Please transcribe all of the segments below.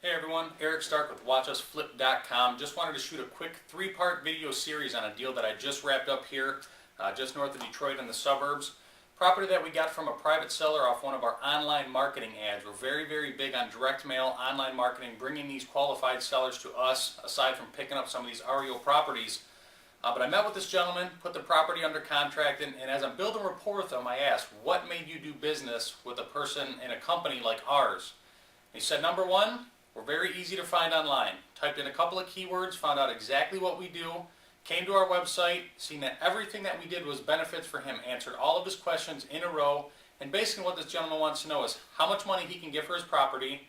Hey everyone, Eric Stark with WatchUsFlip.com. Just wanted to shoot a quick three-part video series on a deal that I just wrapped up here, just north of Detroit in the suburbs. Property that we got from a private seller off one of our online marketing ads. We're very big on direct mail, online marketing, bringing these qualified sellers to us, aside from picking up some of these REO properties. But I met with this gentleman, put the property under contract, and as I'm building rapport with him, I asked, what made you do business with a person in a company like ours? He said, number one, we're very easy to find online. Typed in a couple of keywords, found out exactly what we do, came to our website, seen that everything that we did was benefits for him, answered all of his questions in a row, and basically what this gentleman wants to know is how much money he can get for his property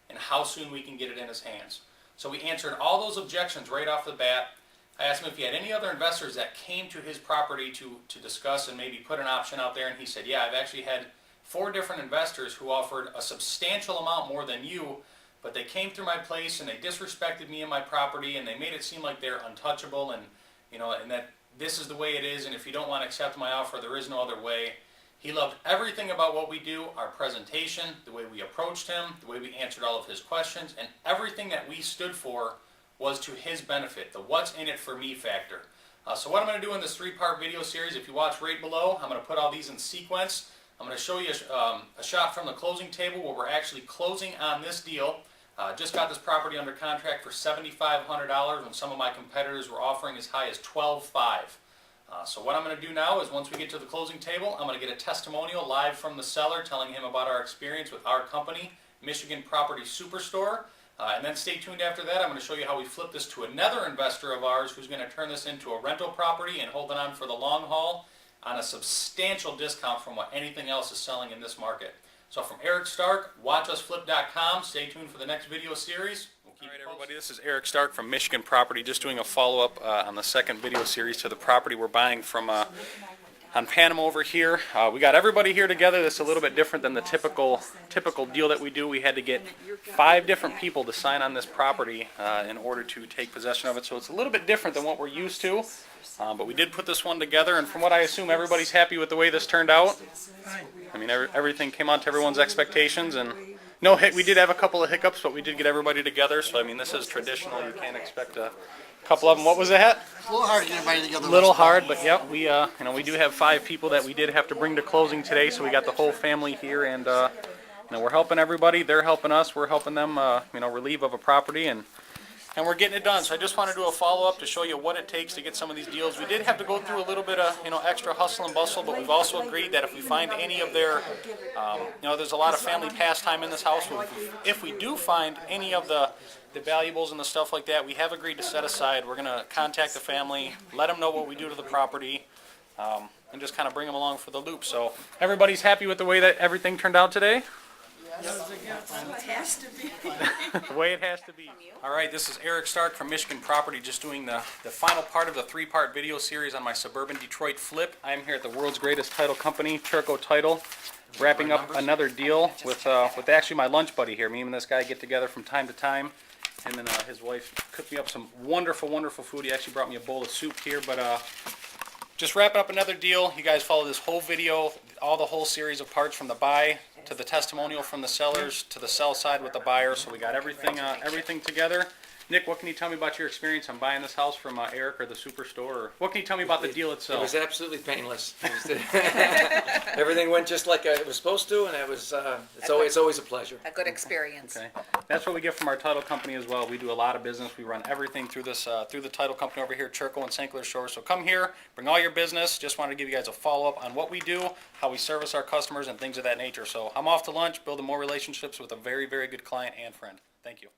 and how soon we can get it in his hands. So we answered all those objections right off the bat. I asked him if he had any other investors that came to his property to discuss and maybe put an option out there, and he said, yeah, I've actually had 4 different investors who offered a substantial amount more than you, but they came through my place and they disrespected me and my property, and they made it seem like they're untouchable, and and that this is the way it is, and if you don't want to accept my offer, there is no other way. He loved everything about what we do, our presentation, the way we approached him, the way we answered all of his questions, and everything that we stood for was to his benefit, the what's in it for me factor. So what I'm going to do in this 3-part video series, if you watch right below, I'm going to put all these in sequence. I'm going to show you a shot from the closing table where we're actually closing on this deal. Just got this property under contract for $7,500 when some of my competitors were offering as high as $12,500. So what I'm going to do now is once we get to the closing table, I'm going to get a testimonial live from the seller telling him about our experience with our company, Michigan Property Superstore. And then stay tuned after that. I'm going to show you how we flip this to another investor of ours who's going to turn this into a rental property and hold it on for the long haul on a substantial discount from what anything else is selling in this market. So from Eric Stark, WatchUsFlip.com. Stay tuned for the next video series. All right, everybody, this is Eric Stark from Michigan Property, just doing a follow-up on the second video series to the property we're buying from on Panama over here. We got everybody here together. This is a little bit different than the typical deal that we do. We had to get 5 different people to sign on this property in order to take possession of it. So it's a little bit different than what we're used to. But we did put this one together, and from what I assume, everybody's happy with the way this turned out. I mean, everything came on to everyone's expectations, and we did have a couple of hiccups, but we did get everybody together. So I mean, this is traditional. You can't expect a couple of them. What was that? A little hard to get everybody together. A little hard, but yep, we we do have 5 people that we did have to bring to closing today, so we got the whole family here, and we're helping everybody. They're helping us. We're helping them, relieve of a property, and we're getting it done. So I just want to do a follow-up to show you what it takes to get some of these deals. We did have to go through a little bit of extra hustle and bustle, but we've also agreed that if we find any of their, there's a lot of family pastime in this house. If we do find any of the valuables and the stuff like that, we have agreed to set aside. We're going to contact the family, let them know what we do to the property, and just kind of bring them along for the loop. So everybody's happy with the way that everything turned out today? It has to be. The way it has to be. All right, this is Eric Stark from Michigan Property, just doing the final part of the 3-part video series on my suburban Detroit flip. I'm here at the world's greatest title company, Turco Title, wrapping up another deal with actually my lunch buddy here. Me and this guy get together from time to time. Him and his wife cooked me up some wonderful food. He actually brought me a bowl of soup here, but just wrapping up another deal. You guys follow this whole video, the whole series of parts from the buy to the testimonial from the sellers to the sell side with the buyer. So we got everything together. Nick, what can you tell me about your experience on buying this house from Eric or the Superstore? Or what can you tell me about the deal itself? It was absolutely painless. Everything went just like it was supposed to, and it's always a pleasure. A good experience. Okay, that's what we get from our title company as well. We do a lot of business. We run everything through this through the title company over here, Turco and St. Clair Shores. So come here, bring all your business. Just wanted to give you guys a follow-up on what we do, how we service our customers, and things of that nature. So I'm off to lunch, building more relationships with a very good client and friend. Thank you.